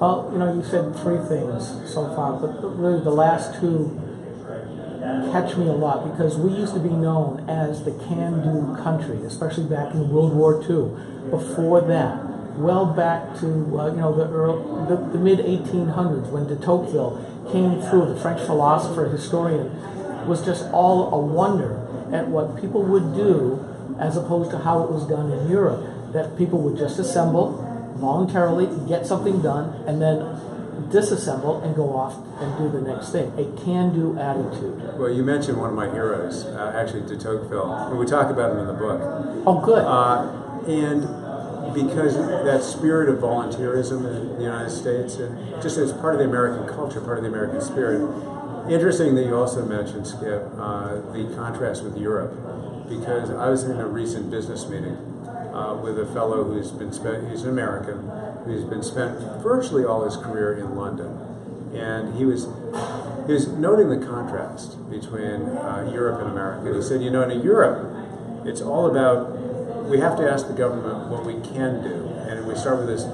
Well, you said three things so far, but really the last two catch me a lot because we used to be known as the can-do country, especially back in World War II. Before that, well back to the mid 1800s when de Tocqueville came through, the French philosopher historian, was just all a wonder at what people would do as opposed to how it was done in Europe. That people would just assemble voluntarily, get something done, and then disassemble and go off and do the next thing. A can-do attitude. Well, you mentioned one of my heroes, actually de Tocqueville, and we talk about him in the book. Oh, good. And because that spirit of volunteerism in the United States, and just as part of the American culture, part of the American spirit. Interesting that you also mentioned, Skip, the contrast with Europe, because I was in a recent business meeting with a fellow he's an American, who's been spent virtually all his career in London. And he was noting the contrast between Europe and America. He said, in Europe, it's all about, we have to ask the government what we can do. And we start with this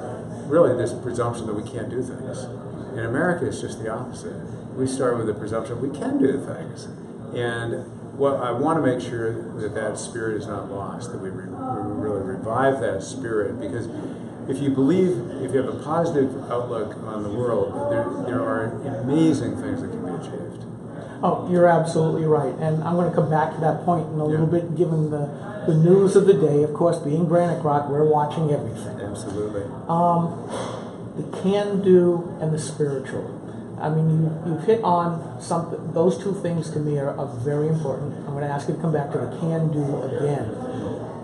presumption that we can't do things. In America, it's just the opposite. We start with the presumption we can do things. And I want to make sure that spirit is not lost, that we really revive that spirit, because if you have a positive outlook on the world, there are amazing things that can be achieved. Oh, you're absolutely right. And I'm going to come back to that point in a little bit, given the news of the day. Of course, being Granite Rock, we're watching everything. Absolutely. The can-do and the spiritual. I mean, you've hit on something. Those two things to me are very important. I'm going to ask you to come back to the can-do again.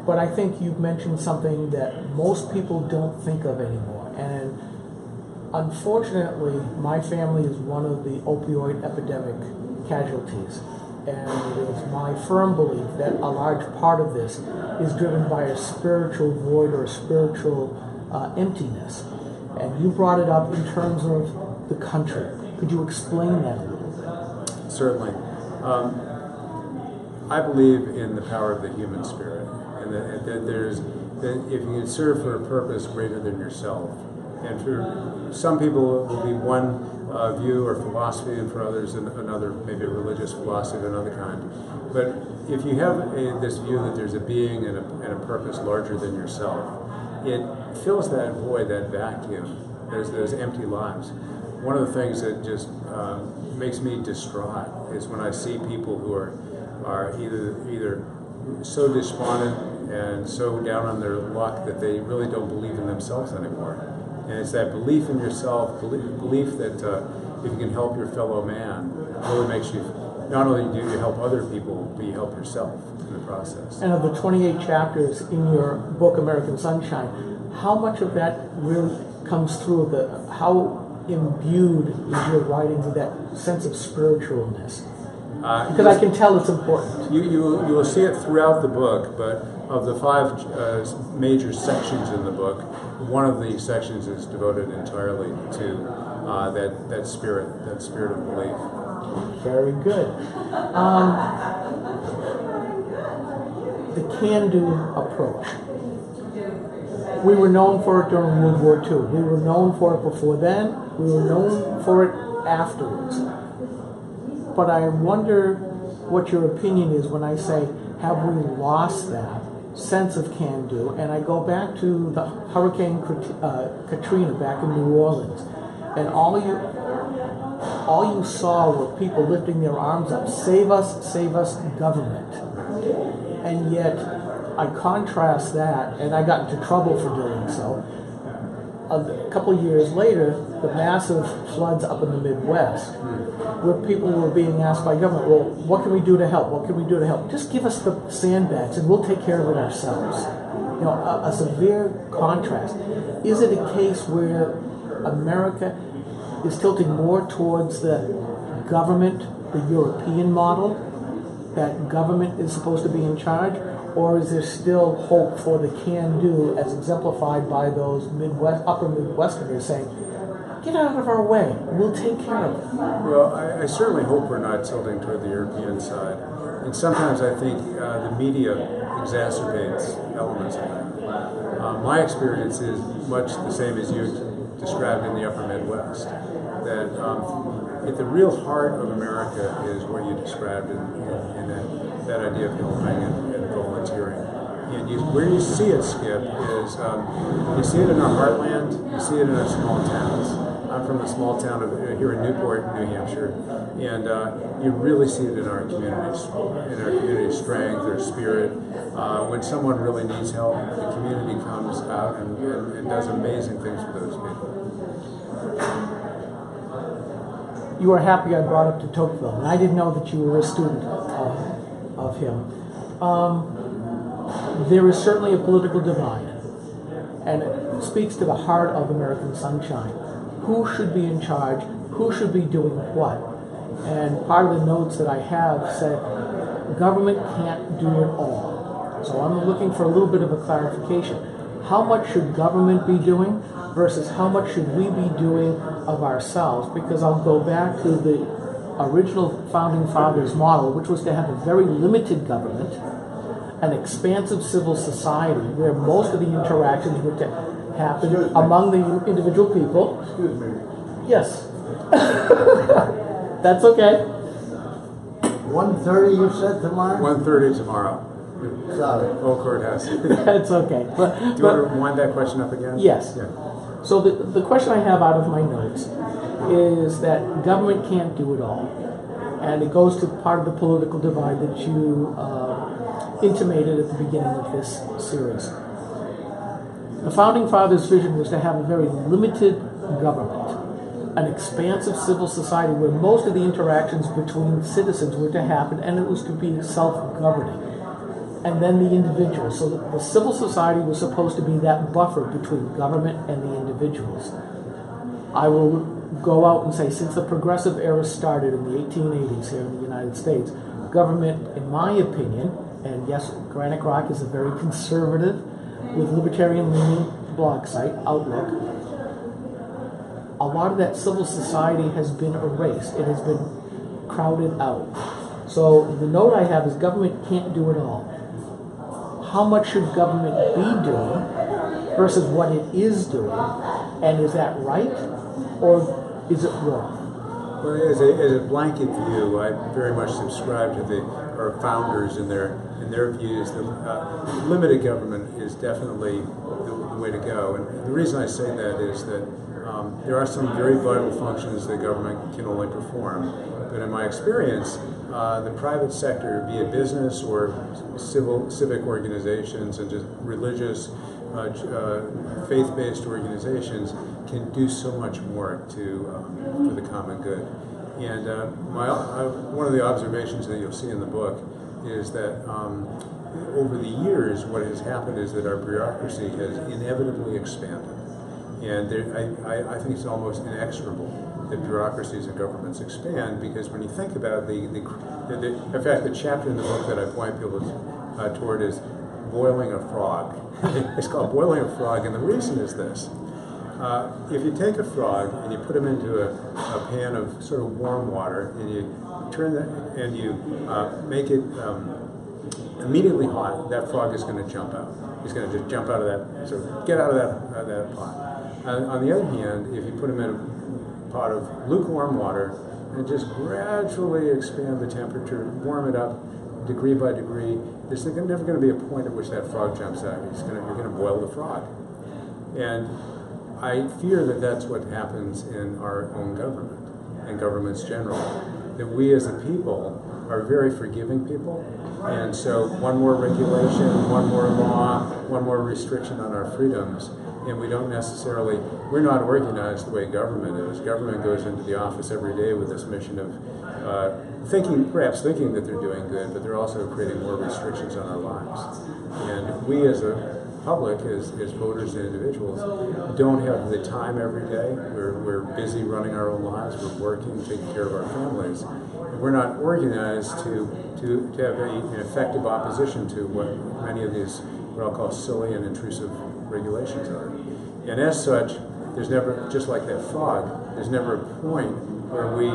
But I think you've mentioned something that most people don't think of anymore. And unfortunately, my family is one of the opioid epidemic casualties. And it is my firm belief that a large part of this is driven by a spiritual void or a spiritual emptiness. And you brought it up in terms of the country. Could you explain that a little bit? Certainly. I believe in the power of the human spirit, and that if you can serve for a purpose greater than yourself, and for some people it will be one view or philosophy, and for others another, maybe a religious philosophy of another kind. But if you have this view that there's a being and a purpose larger than yourself, it fills that void, that vacuum, those empty lives. One of the things that just makes me distraught is when I see people who are either so despondent and so down on their luck that they really don't believe in themselves anymore. And it's that belief in yourself, belief that if you can help your fellow man, it really makes you, not only do you help other people, but you help yourself in the process. And of the 28 chapters in your book, American Sunshine, how much of that really comes through how imbued is your writing with that sense of spiritualness? Because I can tell it's important. You will see it throughout the book, but of the 5 major sections in the book, one of the sections is devoted entirely to that spirit of belief. Very good. The can-do approach. We were known for it during World War II. We were known for it before then. We were known for it afterwards. But I wonder what your opinion is when I say, have we lost that sense of can-do? And I go back to the Hurricane Katrina back in New Orleans, and all you saw were people lifting their arms up, save us, government. And yet, I contrast that, and I got into trouble for doing so. A couple of years later, the massive floods up in the Midwest, where people were being asked by government, well, what can we do to help? What can we do to help? Just give us the sandbags and we'll take care of it ourselves. A severe contrast. Is it a case where America is tilting more towards the government, the European model, that government is supposed to be in charge? Or is there still hope for the can-do as exemplified by those upper Midwesterners saying, get out of our way, we'll take care of it? Well, I certainly hope we're not tilting toward the European side. And sometimes I think the media exacerbates elements of that. My experience is much the same as you described in the Upper Midwest. That at the real heart of America is what you described in that idea of helping and volunteering. And where you see it, Skip, is you see it in our heartland, you see it in our small towns. I'm from a small town here in Newport, New Hampshire, and you really see it in our communities, strength, our spirit. When someone really needs help, the community comes out and does amazing things for those people. You were happy I brought up de Tocqueville, and I didn't know that you were a student of him. There is certainly a political divide, and it speaks to the heart of American sunshine. Who should be in charge? Who should be doing what? And part of the notes that I have said, government can't do it all. So I'm looking for a little bit of a clarification. How much should government be doing versus how much should we be doing of ourselves? Because I'll go back to the original Founding Fathers model, which was to have a very limited government, an expansive civil society where most of the interactions were to happen among the individual people. Excuse me. Yes. That's okay. 1:30 you said tomorrow? 1:30 tomorrow. Sorry. Old Courthouse. That's okay. Do you want to wind that question up again? Yes. Yeah. So the question I have out of my notes is that government can't do it all. And it goes to part of the political divide that you intimated at the beginning of this series. The Founding Fathers' vision was to have a very limited government, an expansive civil society where most of the interactions between citizens were to happen, and it was to be self-governing. And then the individual. So the civil society was supposed to be that buffer between government and the individuals. I will go out and say, since the progressive era started in the 1880s here in the United States, government, in my opinion, and yes, Granite Rock is a very conservative, with libertarian-leaning blog site, Outlook, a lot of that civil society has been erased. It has been crowded out. So the note I have is government can't do it all. How much should government be doing versus what it is doing? And is that right or is it wrong? Well, as a blanket view, I very much subscribe to our founders and their views. That limited government is definitely the way to go. And the reason I say that is that there are some very vital functions that government can only perform. But in my experience, the private sector, be it business or civic organizations and just religious, faith-based organizations, can do so much more for the common good. And one of the observations that you'll see in the book is that over the years, what has happened is that our bureaucracy has inevitably expanded. And I think it's almost inexorable that bureaucracies and governments expand, because when you think about in fact, the chapter in the book that I point people toward is boiling a frog. It's called Boiling a Frog, and the reason is this. If you take a frog and you put him into a pan of sort of warm water, and you turn that and you make it immediately hot, that frog is going to jump out. He's going to just jump out of that, sort of get out of that pot. On the other hand, if you put him in a pot of lukewarm water and just gradually expand the temperature, warm it up degree by degree, there's never going to be a point at which that frog jumps out. You're going to boil the frog. And I fear that that's what happens in our own government and governments generally. That we as a people are very forgiving people, and so one more regulation, one more law, one more restriction on our freedoms, and we're not organized the way government is. Government goes into the office every day with this mission of perhaps thinking that they're doing good, but they're also creating more restrictions on our lives. And we as a public, as voters and individuals, don't have the time every day. We're busy running our own lives. We're working, taking care of our families. And we're not organized to have an effective opposition to what many of these, what I'll call silly and intrusive regulations are. And as such, there's never, just like that frog, there's never a point where we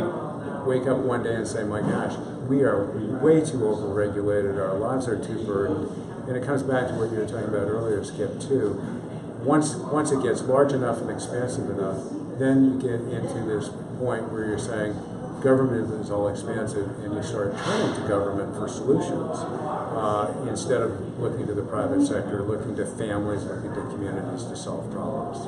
wake up one day and say, my gosh, we are way too overregulated, our lives are too burdened. And it comes back to what you were talking about earlier, Skip, too. once it gets large enough and expansive enough, then you get into this point where you're saying government is all expansive, and you start turning to government for solutions instead of looking to the private sector, looking to families, looking to communities to solve problems.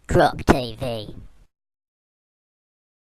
Croc TV.